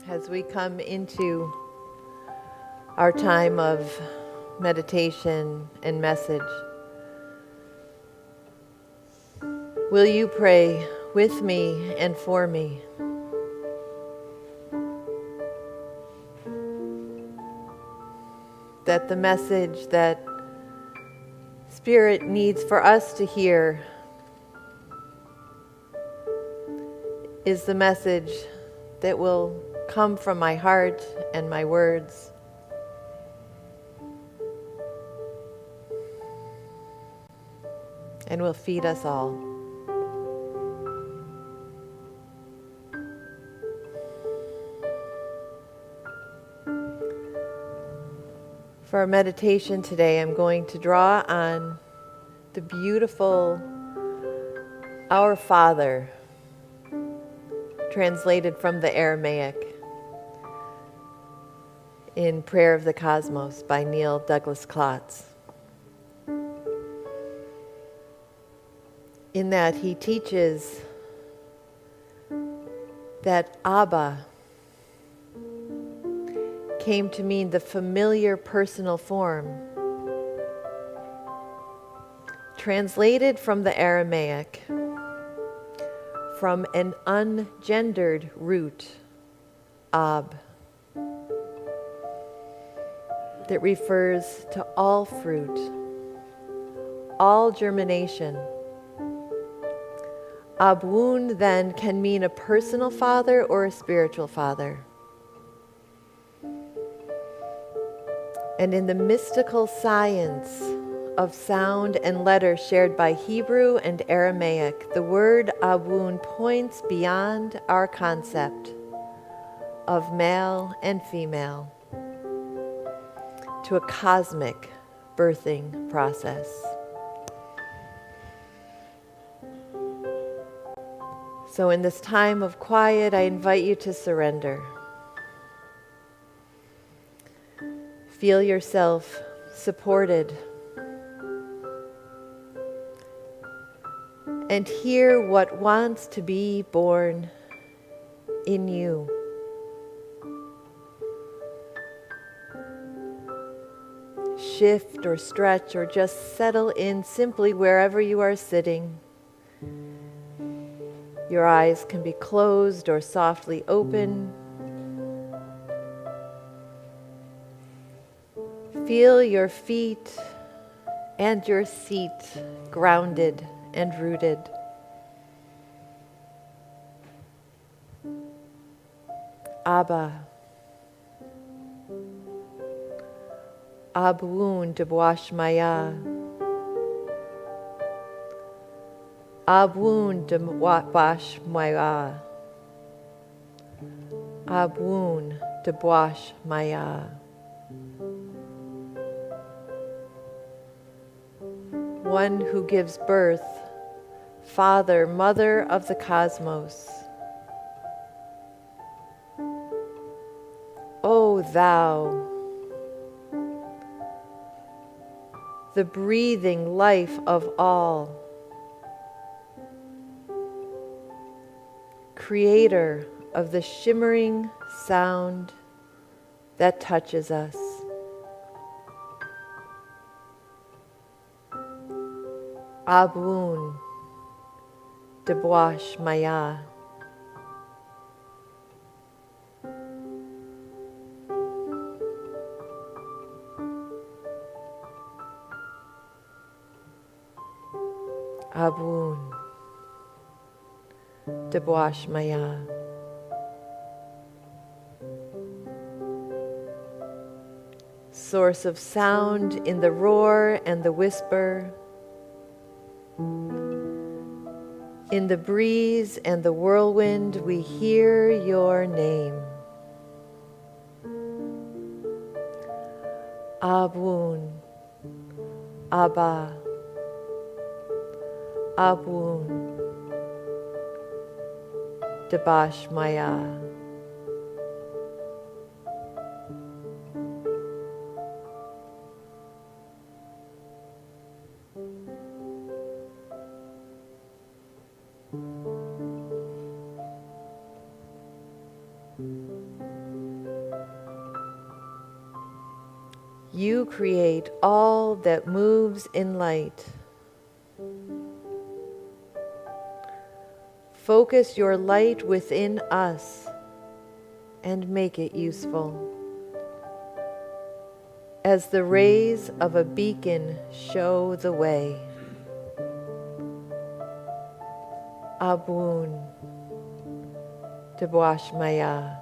As we come into our time of meditation and message, will you pray with me and for me? That the message that Spirit needs for us to hear is the message that will come from my heart and my words. And will feed us all. For our meditation today, I'm going to draw on the beautiful Our Father, translated from the Aramaic in Prayer of the Cosmos by Neil Douglas Klotz. In that he teaches that Abba came to mean the familiar personal form, translated from the Aramaic, from an ungendered root, ab, that refers to all fruit, all germination. Abun then can mean a personal father or a spiritual father. And in the mystical science of sound and letter shared by Hebrew and Aramaic, the word Abun points beyond our concept of male and female to a cosmic birthing process. So in this time of quiet, I invite you to surrender. Feel yourself supported. And hear what wants to be born in you. Shift or stretch or just settle in simply wherever you are sitting. Your eyes can be closed or softly open. Feel your feet and your seat grounded and rooted. Abba, Abun Deboash Maya, Abun Deboash Maya, Abun Deboash Maya. One who gives birth, Father, Mother of the cosmos. O Thou, the breathing life of all, Creator of the shimmering sound that touches us. Abun Deboash Maya. Abun Deboash Maya. Source of sound in the roar and the whisper, in the breeze and the whirlwind, we hear your name. Abun, Abba, Abun, Deboash Maya. You create all that moves in light. Focus your light within us and make it useful. As the rays of a beacon show the way. Abun Deboash Maya.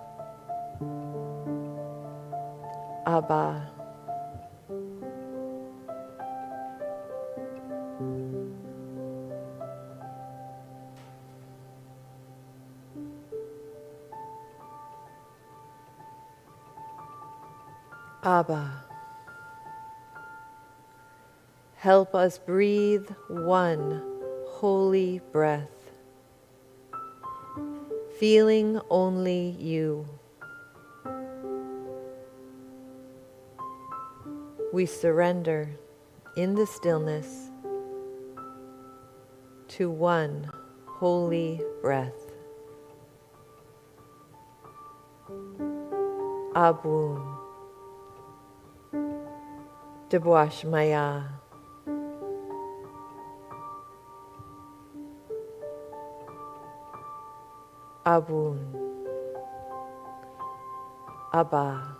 Abba. Abba. Help us breathe one holy breath, feeling only you. We surrender in the stillness to one holy breath. Abun Deboash Maya. Abun Abba.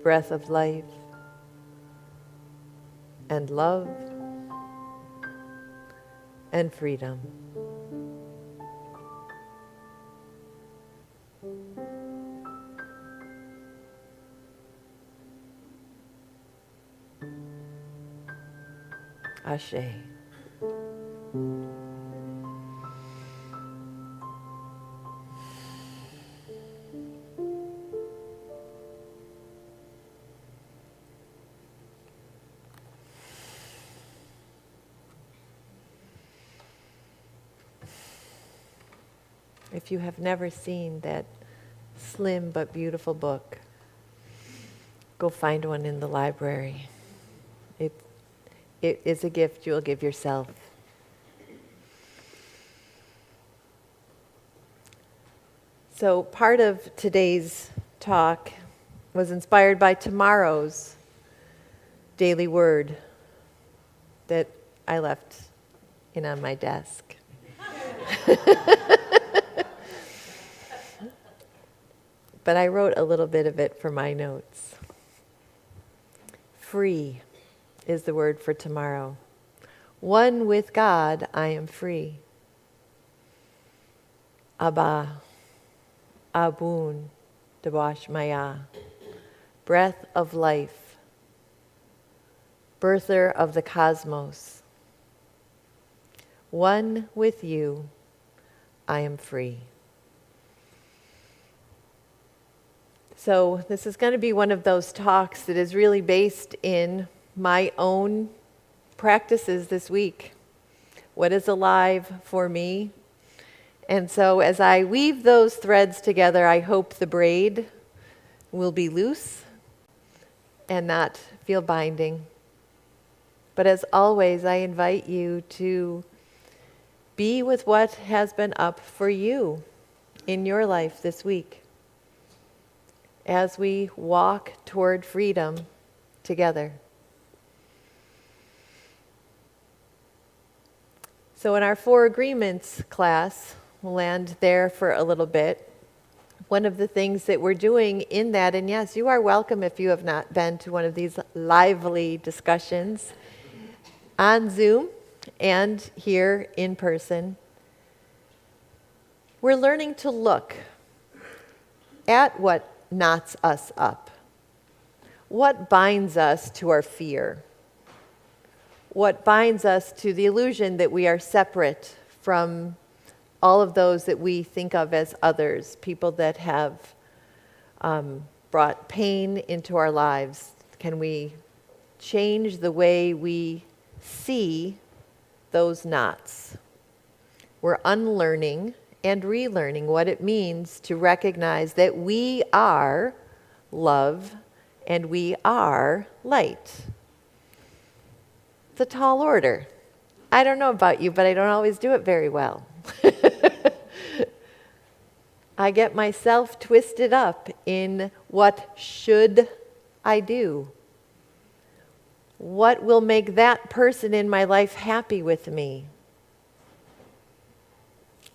Breath of life and love and freedom. Ashe. If you have never seen that slim but beautiful book, go find one in the library. It is a gift you'll give yourself. So part of today's talk was inspired by tomorrow's daily word that I left on my desk. But I wrote a little bit of it for my notes. Free is the word for tomorrow. One with God, I am free. Abba, Abun, Deboash Maya. Breath of life. Birther of the cosmos. One with you, I am free. So this is going to be one of those talks that is really based in my own practices this week. What is alive for me? And so as I weave those threads together, I hope the braid will be loose and not feel binding. But as always, I invite you to be with what has been up for you in your life this week as we walk toward freedom together. So in our 4 agreements class, we'll land there for a little bit. One of the things that we're doing in that, and yes, you are welcome if you have not been to one of these lively discussions on Zoom and here in person, we're learning to look at what knots us up. What binds us to our fear? What binds us to the illusion that we are separate from all of those that we think of as others, people that have brought pain into our lives? Can we change the way we see those knots? We're unlearning and relearning what it means to recognize that we are love and we are light. It's a tall order. I don't know about you, but I don't always do it very well. I get myself twisted up in what should I do? What will make that person in my life happy with me?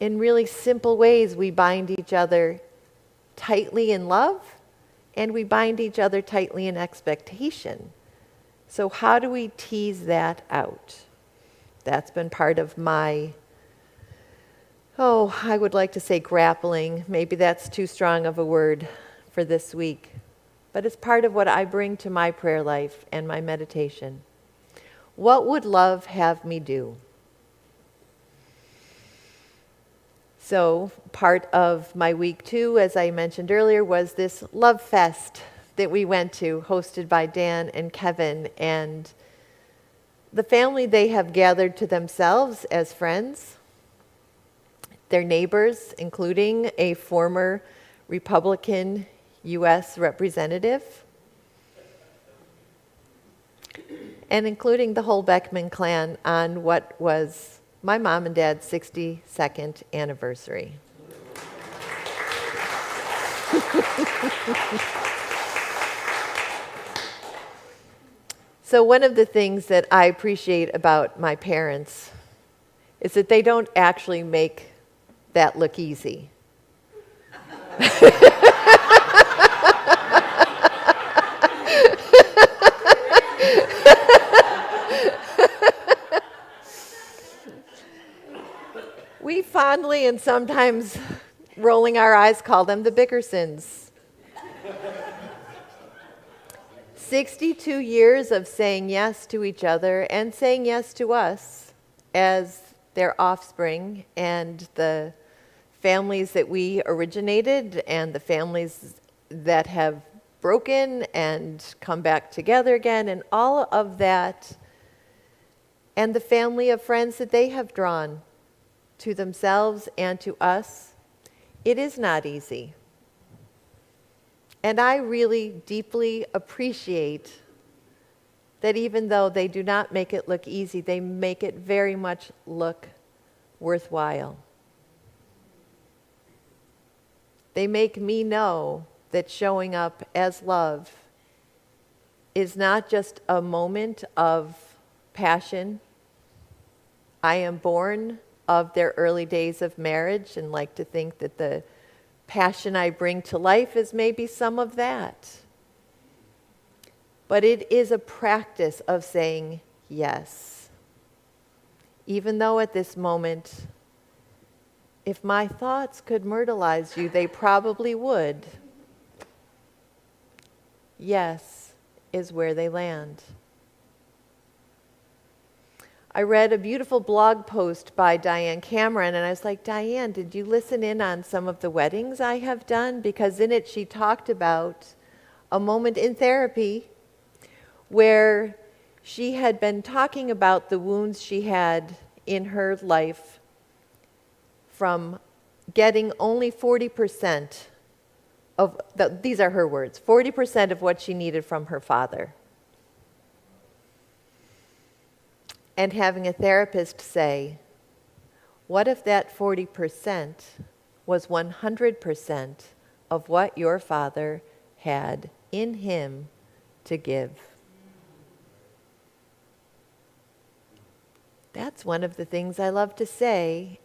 In really simple ways, we bind each other tightly in love, and we bind each other tightly in expectation. So how do we tease that out? That's been part of my, I would like to say grappling. Maybe that's too strong of a word for this week. But it's part of what I bring to my prayer life and my meditation. What would love have me do? So part of my week 2, as I mentioned earlier, was this Love Fest that we went to, hosted by Dan and Kevin. And the family they have gathered to themselves as friends, their neighbors, including a former Republican U.S. representative, and including the whole Beckman clan on what was my mom and dad's 62nd anniversary. So one of the things that I appreciate about my parents is that they don't actually make that look easy. We fondly and sometimes rolling our eyes call them the Bickersons. 62 years of saying yes to each other and saying yes to us as their offspring and the families that we originated and the families that have broken and come back together again, and all of that, and the family of friends that they have drawn to themselves and to us. It is not easy. And I really deeply appreciate that even though they do not make it look easy, they make it very much look worthwhile. They make me know that showing up as love is not just a moment of passion. I am born of their early days of marriage and like to think that the passion I bring to life is maybe some of that. But it is a practice of saying yes. Even though at this moment, if my thoughts could myrtleize you, they probably would. Yes is where they land. I read a beautiful blog post by Diane Cameron, and I was like, Diane, did you listen in on some of the weddings I have done? Because in it she talked about a moment in therapy where she had been talking about the wounds she had in her life from getting only 40% of, these are her words, 40% of what she needed from her father. And having a therapist say, what if that 40% was 100% of what your father had in him to give? That's one of the things I love to say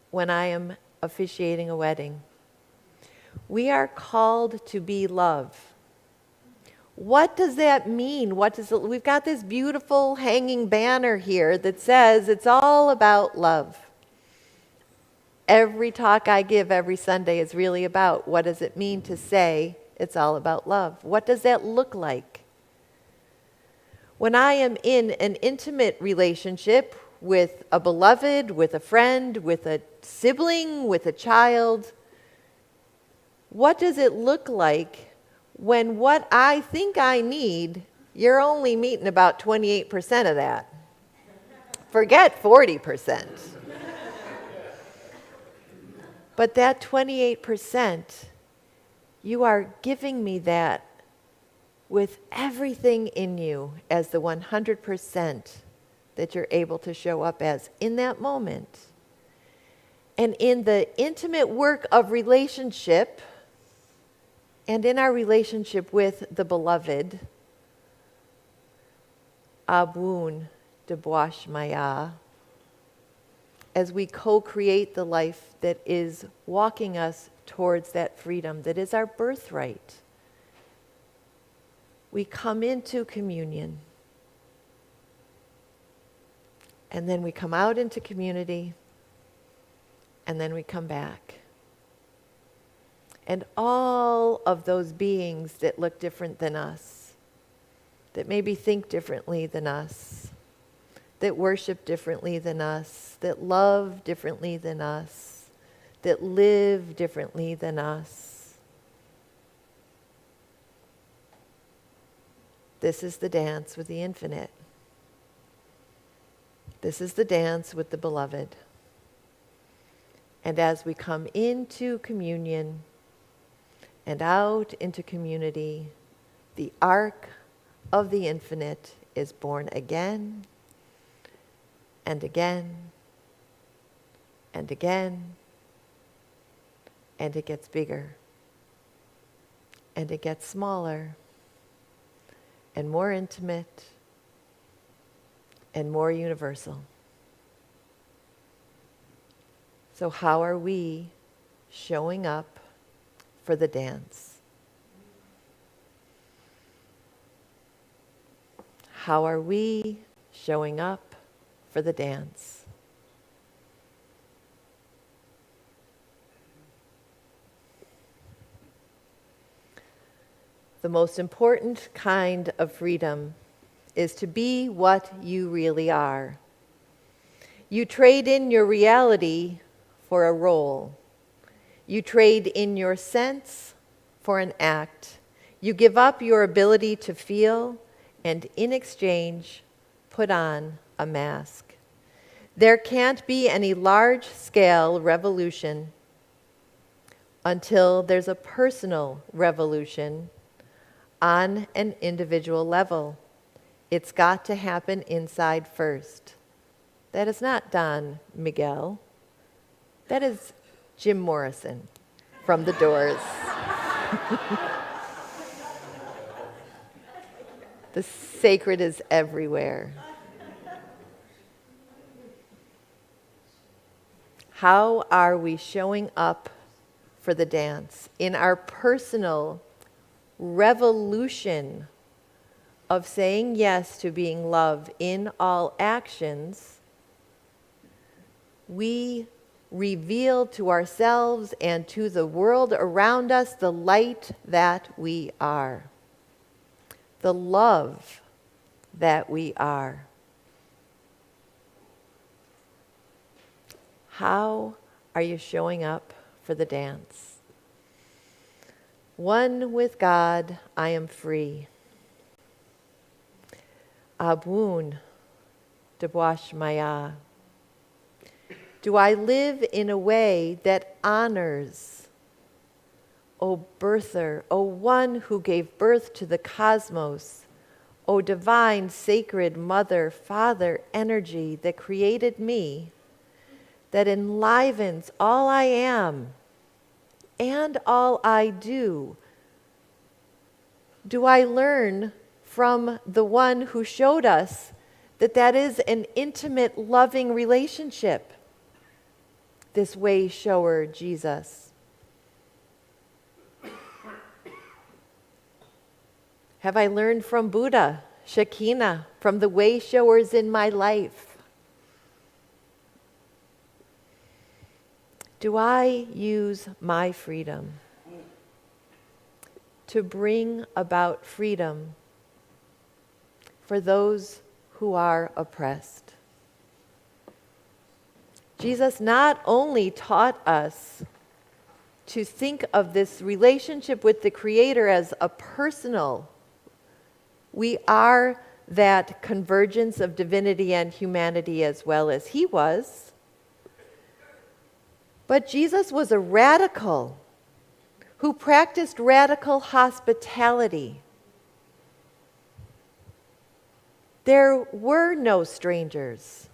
when I am officiating a wedding. We are called to be love. What does that mean? We've got this beautiful hanging banner here that says it's all about love. Every talk I give every Sunday is really about what does it mean to say it's all about love? What does that look like? When I am in an intimate relationship with a beloved, with a friend, with a sibling, with a child, what does it look like when what I think I need, you're only meeting about 28% of that? Forget 40%. But that 28%, you are giving me that with everything in you as the 100% that you're able to show up as in that moment. And in the intimate work of relationship, and in our relationship with the beloved, Abun de Boash Maya, as we co-create the life that is walking us towards that freedom that is our birthright, we come into communion. And then we come out into community, and then we come back. And all of those beings that look different than us, that maybe think differently than us, that worship differently than us, that love differently than us, that live differently than us. This is the dance with the infinite. This is the dance with the beloved. And as we come into communion and out into community, the arc of the infinite is born again and again and again, and it gets bigger and it gets smaller and more intimate and more universal. So how are we showing up for the dance? How are we showing up for the dance? The most important kind of freedom is to be what you really are. You trade in your reality for a role. You trade in your sense for an act. You give up your ability to feel, and in exchange, put on a mask. There can't be any large-scale revolution until there's a personal revolution on an individual level. It's got to happen inside first. That is not Don Miguel. That is Jim Morrison from The Doors. The sacred is everywhere. How are we showing up for the dance in our personal revolution of saying yes to being love in all actions? We reveal to ourselves and to the world around us the light that we are, the love that we are. How are you showing up for the dance? One with God, I am free. Abun de Boash Maya. Do I live in a way that honors, O birther, O one who gave birth to the cosmos, O divine, sacred mother, father energy that created me, that enlivens all I am and all I do? Do I learn from the one who showed us that that is an intimate, loving relationship? This way shower, Jesus. Have I learned from Buddha, Shekinah, from the way showers in my life? Do I use my freedom to bring about freedom for those who are oppressed? Jesus not only taught us to think of this relationship with the Creator as a personal, we are that convergence of divinity and humanity as well as He was. But Jesus was a radical who practiced radical hospitality. There were no strangers.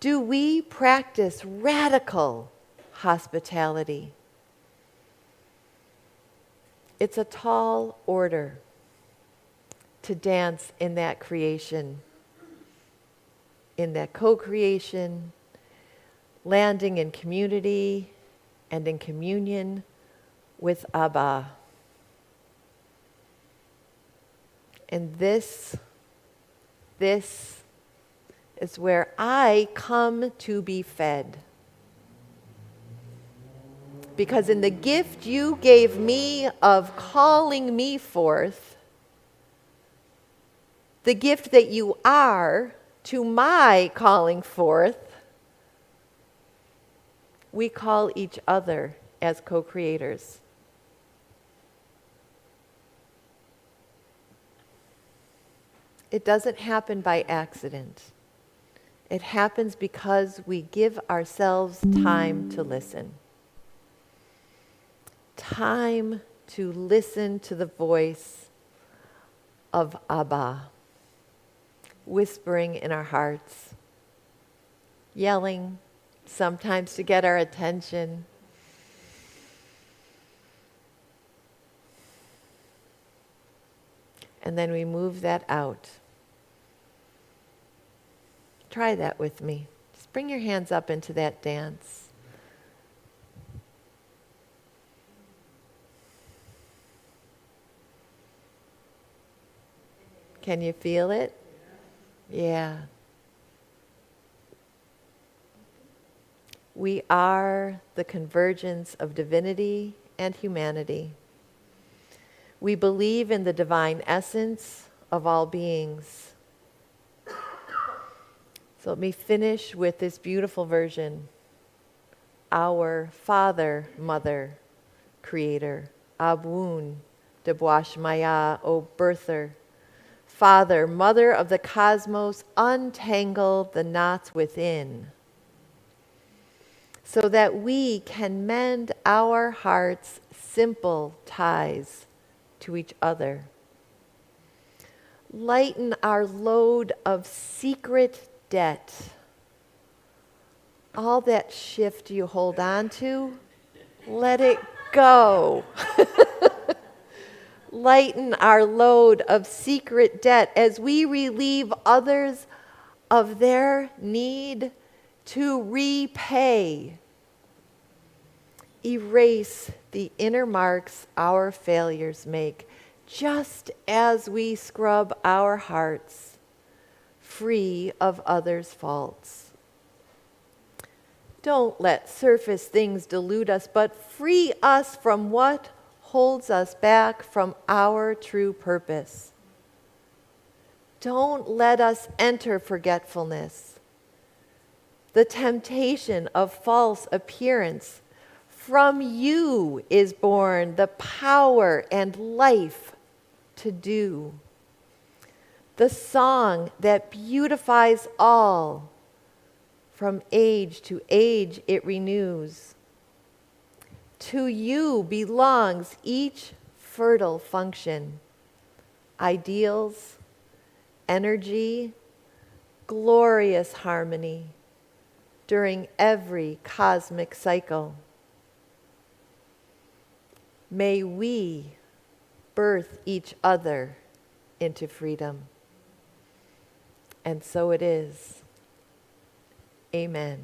Do we practice radical hospitality? It's a tall order to dance in that creation, in that co-creation, landing in community and in communion with Abba. And this is where I come to be fed. Because in the gift you gave me of calling me forth, the gift that you are to my calling forth, we call each other as co-creators. It doesn't happen by accident. It happens because we give ourselves time to listen. Time to listen to the voice of Abba, whispering in our hearts, yelling, sometimes to get our attention. And then we move that out. Try that with me. Just bring your hands up into that dance. Can you feel it? Yeah. We are the convergence of divinity and humanity. We believe in the divine essence of all beings. So let me finish with this beautiful version. Our Father, Mother, Creator, Abun, Debwashmaya, O Birther, Father, Mother of the cosmos, untangle the knots within, so that we can mend our hearts' simple ties to each other. Lighten our load of secret debt. All that shift you hold on to, let it go. Lighten our load of secret debt as we relieve others of their need to repay. Erase the inner marks our failures make, just as we scrub our hearts free of others' faults. Don't let surface things delude us, but free us from what holds us back from our true purpose. Don't let us enter forgetfulness, the temptation of false appearance. From you is born the power and life to do. The song that beautifies all, from age to age it renews. To you belongs each fertile function, ideals, energy, glorious harmony during every cosmic cycle. May we birth each other into freedom. And so it is. Amen.